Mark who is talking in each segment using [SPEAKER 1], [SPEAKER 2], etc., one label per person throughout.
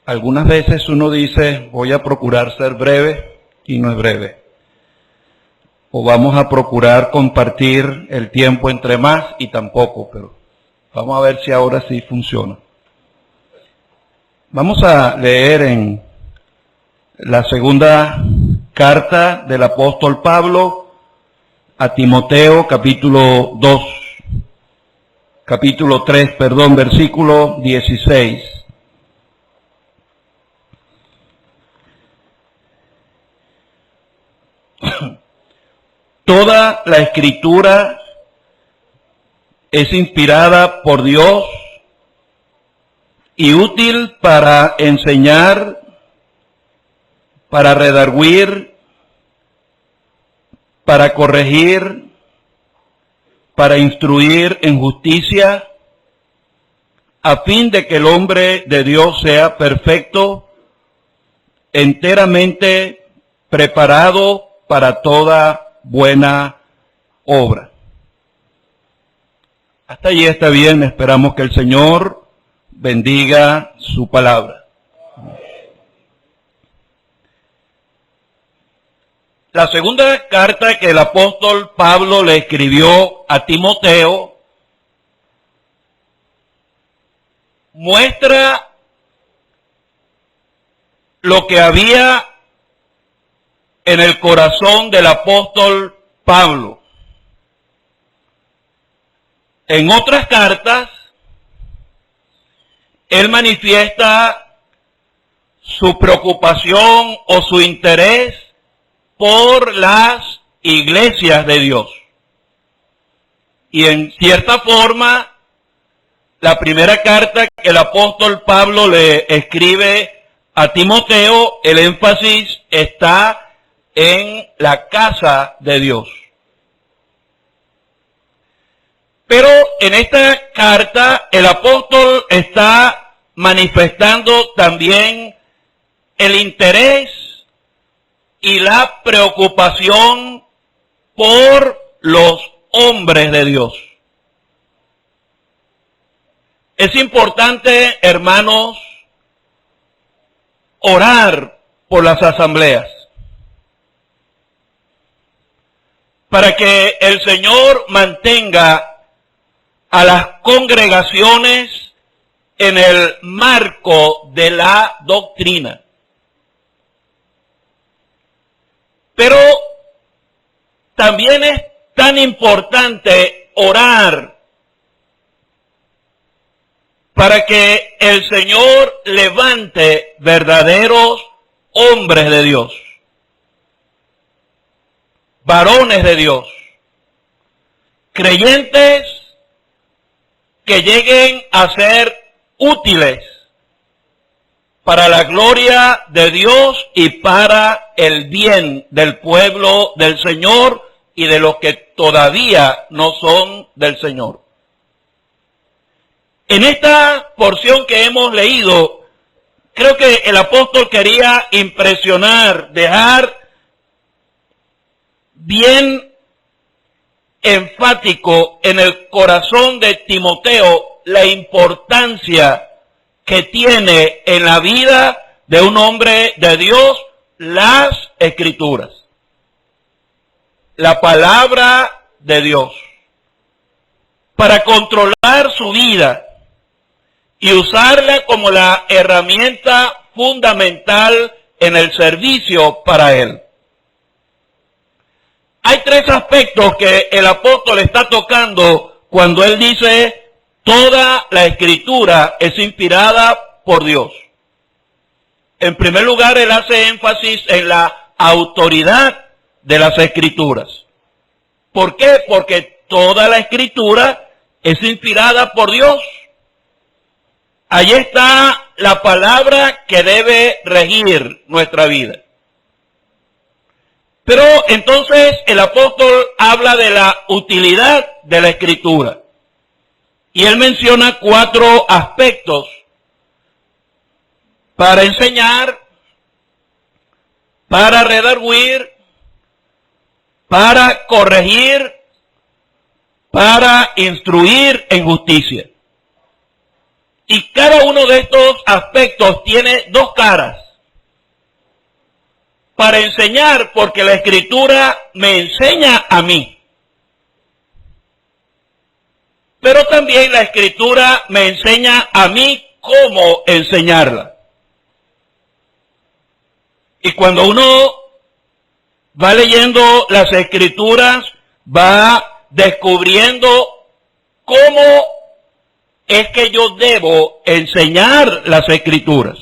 [SPEAKER 1] Algunas veces uno dice, voy a procurar ser breve y no es breve. O vamos a procurar compartir el tiempo entre más y tampoco, pero vamos a ver si ahora sí funciona. Vamos a leer en la segunda carta del apóstol Pablo a Timoteo, capítulo 3, versículo 16. Toda la Escritura es inspirada por Dios y útil para enseñar, para redarguir, para corregir, para instruir en justicia, a fin de que el hombre de Dios sea perfecto, enteramente preparado para toda buena obra. Hasta allí está bien, esperamos que el Señor bendiga su palabra. La segunda carta que el apóstol Pablo le escribió a Timoteo muestra lo que había en el corazón del apóstol Pablo. En otras cartas, él manifiesta su preocupación o su interés por las iglesias de Dios. Y en cierta forma, la primera carta que el apóstol Pablo le escribe a Timoteo, el énfasis está en la casa de Dios. Pero en esta carta el apóstol está manifestando también el interés y la preocupación por los hombres de Dios. Es importante, hermanos, orar por las asambleas, para que el Señor mantenga a las congregaciones en el marco de la doctrina. Pero también es tan importante orar para que el Señor levante verdaderos hombres de Dios, varones de Dios, creyentes que lleguen a ser útiles para la gloria de Dios y para el bien del pueblo del Señor y de los que todavía no son del Señor. En esta porción que hemos leído, creo que el apóstol quería impresionar, dejar bien enfático en el corazón de Timoteo la importancia que tiene en la vida de un hombre de Dios las Escrituras, la palabra de Dios, para controlar su vida y usarla como la herramienta fundamental en el servicio para él. Hay tres aspectos que el apóstol está tocando cuando él dice toda la Escritura es inspirada por Dios. En primer lugar, él hace énfasis en la autoridad de las Escrituras. ¿Por qué? Porque toda la Escritura es inspirada por Dios. Allí está la palabra que debe regir nuestra vida. Pero entonces el apóstol habla de la utilidad de la Escritura. Y él menciona 4 aspectos para enseñar, para redarguir, para corregir, para instruir en justicia. Y cada uno de estos aspectos tiene dos caras. Para enseñar, porque la Escritura me enseña a mí. Pero también la Escritura me enseña a mí cómo enseñarla. Y cuando uno va leyendo las Escrituras, va descubriendo cómo es que yo debo enseñar las Escrituras.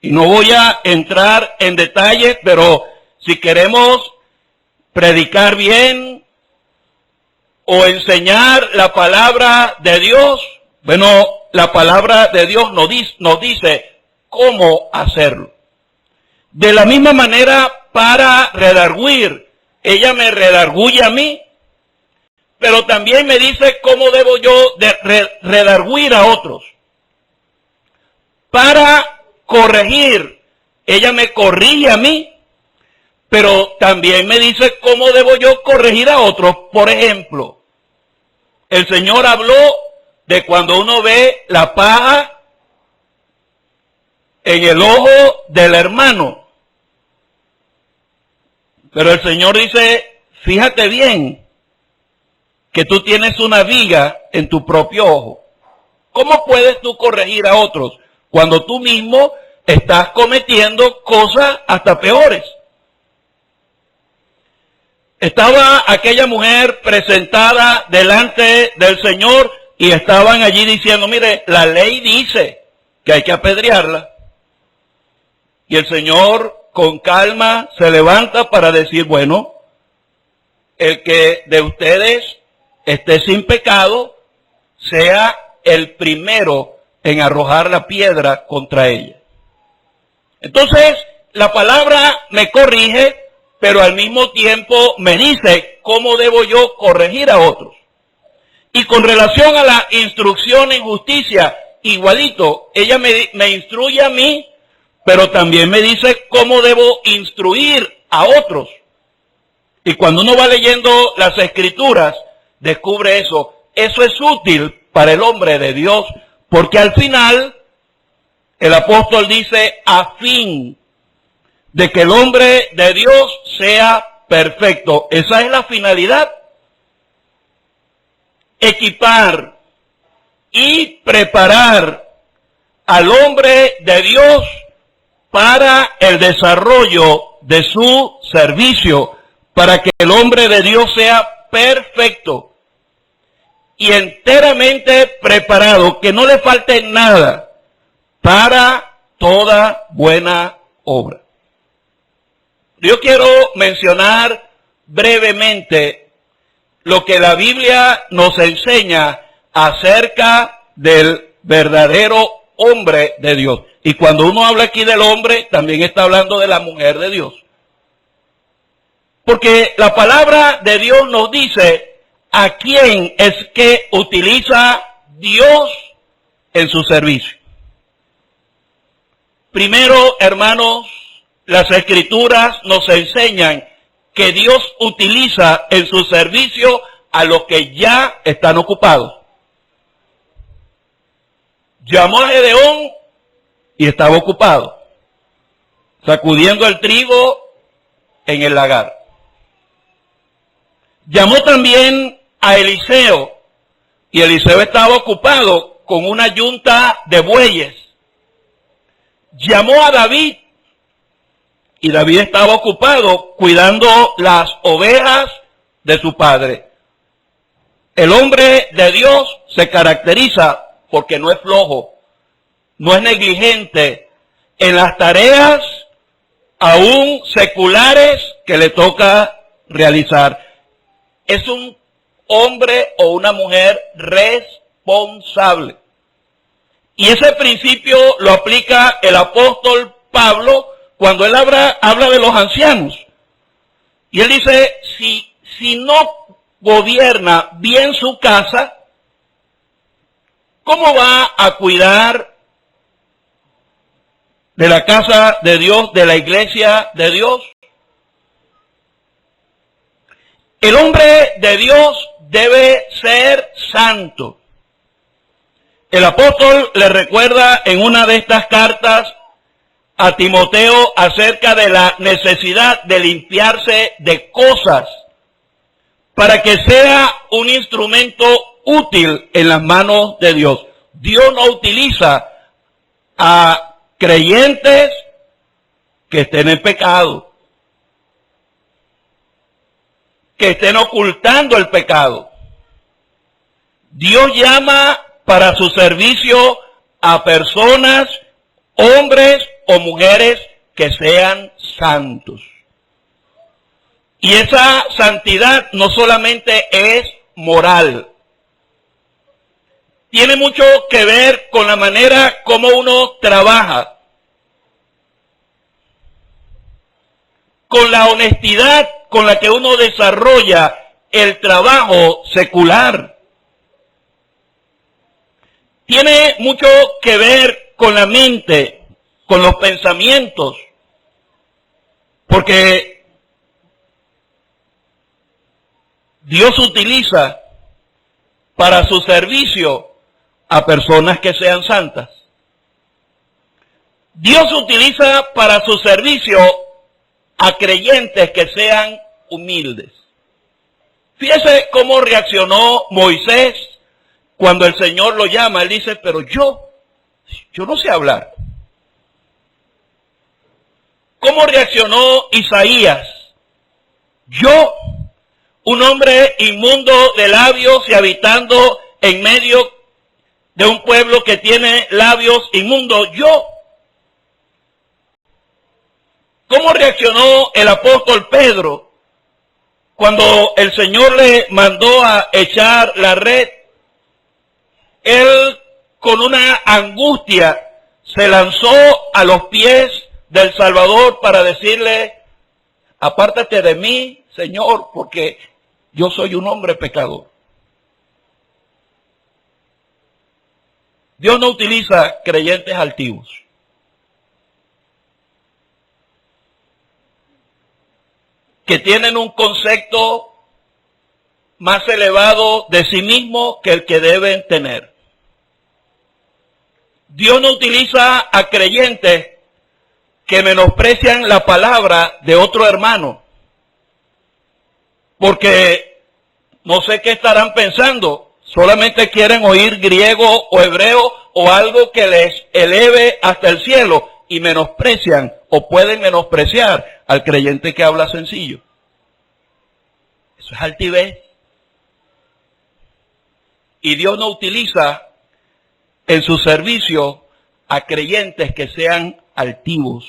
[SPEAKER 1] Y no voy a entrar en detalles, pero si queremos predicar bien o enseñar la palabra de Dios, bueno, la palabra de Dios nos dice cómo hacerlo. De la misma manera, para redarguir, ella me redarguye a mí, pero también me dice cómo debo yo redarguir a otros. Para corregir, ella me corrige a mí, pero también me dice cómo debo yo corregir a otros. Por ejemplo, el Señor habló de cuando uno ve la paja en el ojo del hermano. Pero el Señor dice, fíjate bien que tú tienes una viga en tu propio ojo. ¿Cómo puedes tú corregir a otros cuando tú mismo estás cometiendo cosas hasta peores? Estaba aquella mujer presentada delante del Señor y estaban allí diciendo, mire, la ley dice que hay que apedrearla. Y el Señor con calma se levanta para decir, bueno, el que de ustedes esté sin pecado, sea el primero en arrojar la piedra contra ella. Entonces, la palabra me corrige, pero al mismo tiempo me dice cómo debo yo corregir a otros. Y con relación a la instrucción en justicia, igualito, ella me instruye a mí, pero también me dice cómo debo instruir a otros. Y cuando uno va leyendo las Escrituras, descubre eso. Eso es útil para el hombre de Dios, porque al final el apóstol dice, a fin de que el hombre de Dios sea perfecto. Esa es la finalidad. Equipar y preparar al hombre de Dios para el desarrollo de su servicio, para que el hombre de Dios sea perfecto y enteramente preparado, que no le falte nada para toda buena obra. Yo quiero mencionar brevemente lo que la Biblia nos enseña acerca del verdadero hombre de Dios. Y cuando uno habla aquí del hombre, también está hablando de la mujer de Dios. Porque la palabra de Dios nos dice a quién es que utiliza Dios en su servicio. Primero, hermanos, las Escrituras nos enseñan que Dios utiliza en su servicio a los que ya están ocupados. Llamó a Gedeón y estaba ocupado, sacudiendo el trigo en el lagar. Llamó también a Eliseo, y Eliseo estaba ocupado con una yunta de bueyes. Llamó a David, y David estaba ocupado cuidando las ovejas de su padre. El hombre de Dios se caracteriza porque no es flojo, no es negligente en las tareas aún seculares que le toca realizar. Es un hombre o una mujer responsable. Y ese principio lo aplica el apóstol Pablo cuando él habla de los ancianos. Y él dice, si no gobierna bien su casa, ¿cómo va a cuidar de la casa de Dios, de la iglesia de Dios? El hombre de Dios debe ser santo. El apóstol le recuerda en una de estas cartas a Timoteo acerca de la necesidad de limpiarse de cosas para que sea un instrumento útil en las manos de Dios. Dios no utiliza a creyentes que estén en pecado, que estén ocultando el pecado. Dios llama para su servicio a personas, hombres o mujeres que sean santos. Y esa santidad no solamente es moral, tiene mucho que ver con la manera como uno trabaja, con la honestidad con la que uno desarrolla el trabajo secular. Tiene mucho que ver con la mente, con los pensamientos, porque Dios utiliza para su servicio a personas que sean santas. Dios utiliza para su servicio a creyentes que sean humildes. Fíjese cómo reaccionó Moisés cuando el Señor lo llama. Él dice, pero yo no sé hablar. ¿Cómo reaccionó Isaías? Yo, un hombre inmundo de labios y habitando en medio de un pueblo que tiene labios inmundos, yo. ¿Cómo reaccionó el apóstol Pedro cuando el Señor le mandó a echar la red? Él, con una angustia, se lanzó a los pies del Salvador para decirle, apártate de mí, Señor, porque yo soy un hombre pecador. Dios no utiliza creyentes altivos. Que tienen un concepto más elevado de sí mismo que el que deben tener. Dios no utiliza a creyentes que menosprecian la palabra de otro hermano, porque no sé qué estarán pensando, solamente quieren oír griego o hebreo o algo que les eleve hasta el cielo y menosprecian o pueden menospreciar al creyente que habla sencillo. Eso es altivez. Y Dios no utiliza en su servicio a creyentes que sean altivos.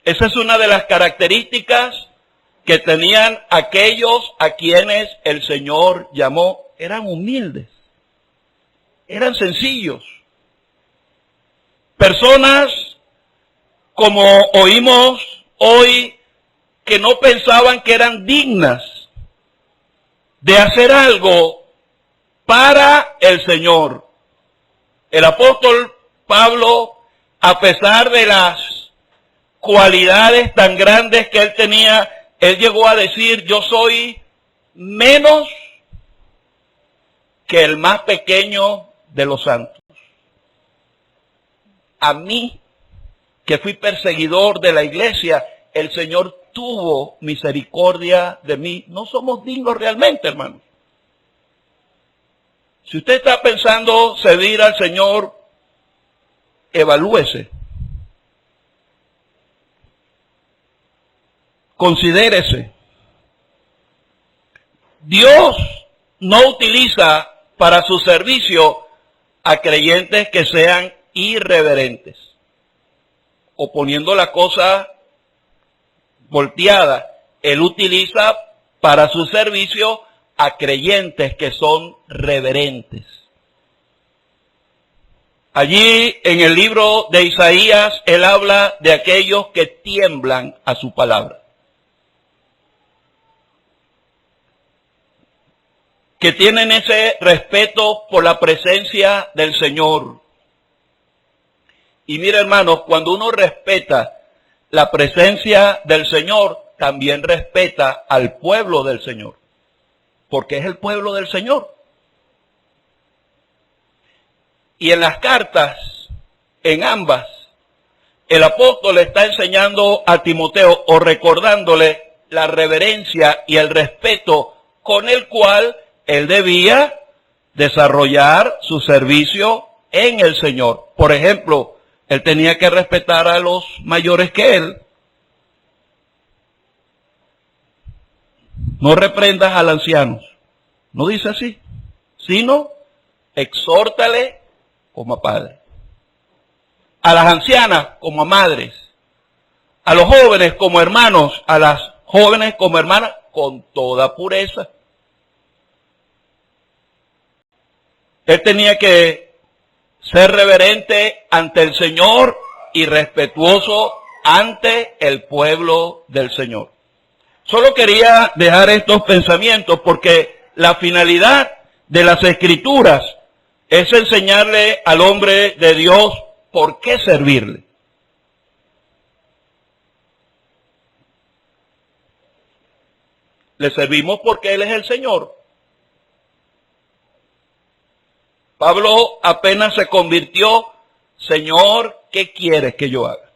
[SPEAKER 1] Esa es una de las características que tenían aquellos a quienes el Señor llamó. Eran humildes, eran sencillos. Personas, como oímos hoy, que no pensaban que eran dignas de hacer algo para el Señor. El apóstol Pablo, a pesar de las cualidades tan grandes que él tenía, él llegó a decir, yo soy menos que el más pequeño de los santos. A mí, que fui perseguidor de la iglesia, el Señor tuvo misericordia de mí. No somos dignos realmente, hermanos. Si usted está pensando servir al Señor, evalúese. Considérese. Dios no utiliza para su servicio a creyentes que sean irreverentes, o poniendo la cosa volteada. Él utiliza para su servicio a creyentes que son reverentes. Allí en el libro de Isaías, él habla de aquellos que tiemblan a su palabra, que tienen ese respeto por la presencia del Señor. Y mira, hermanos, cuando uno respeta la presencia del Señor, también respeta al pueblo del Señor, porque es el pueblo del Señor. Y en las cartas, en ambas, el apóstol está enseñando a Timoteo o recordándole la reverencia y el respeto con el cual él debía desarrollar su servicio en el Señor. Por ejemplo, él tenía que respetar a los mayores que él. No reprendas al anciano. No dice así, sino exhórtale como a padre. A las ancianas como a madres. A los jóvenes como hermanos. A las jóvenes como hermanas con toda pureza. Él tenía que ser reverente ante el Señor y respetuoso ante el pueblo del Señor. Solo quería dejar estos pensamientos porque la finalidad de las Escrituras es enseñarle al hombre de Dios por qué servirle. Le servimos porque Él es el Señor. Pablo apenas se convirtió, Señor, ¿qué quieres que yo haga?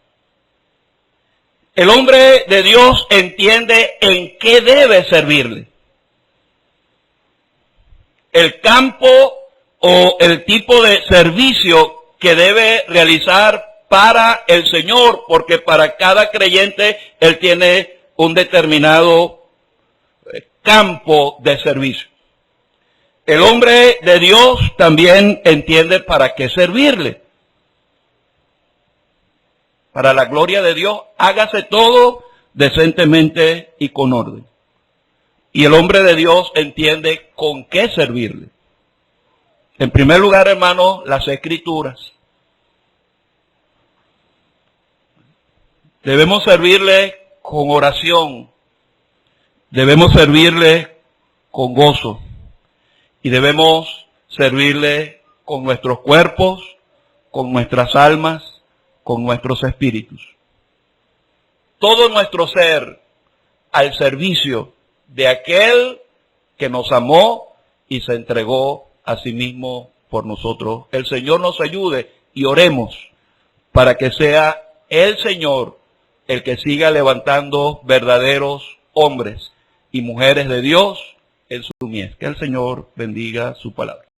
[SPEAKER 1] El hombre de Dios entiende en qué debe servirle. El campo o el tipo de servicio que debe realizar para el Señor, porque para cada creyente Él tiene un determinado campo de servicio. El hombre de Dios también entiende para qué servirle. Para la gloria de Dios, hágase todo decentemente y con orden. Y el hombre de Dios entiende con qué servirle. En primer lugar, hermanos, las Escrituras. Debemos servirle con oración. Debemos servirle con gozo. Y debemos servirle con nuestros cuerpos, con nuestras almas, con nuestros espíritus. Todo nuestro ser al servicio de aquel que nos amó y se entregó a sí mismo por nosotros. El Señor nos ayude y oremos para que sea el Señor el que siga levantando verdaderos hombres y mujeres de Dios en su mies. Que el Señor bendiga su palabra.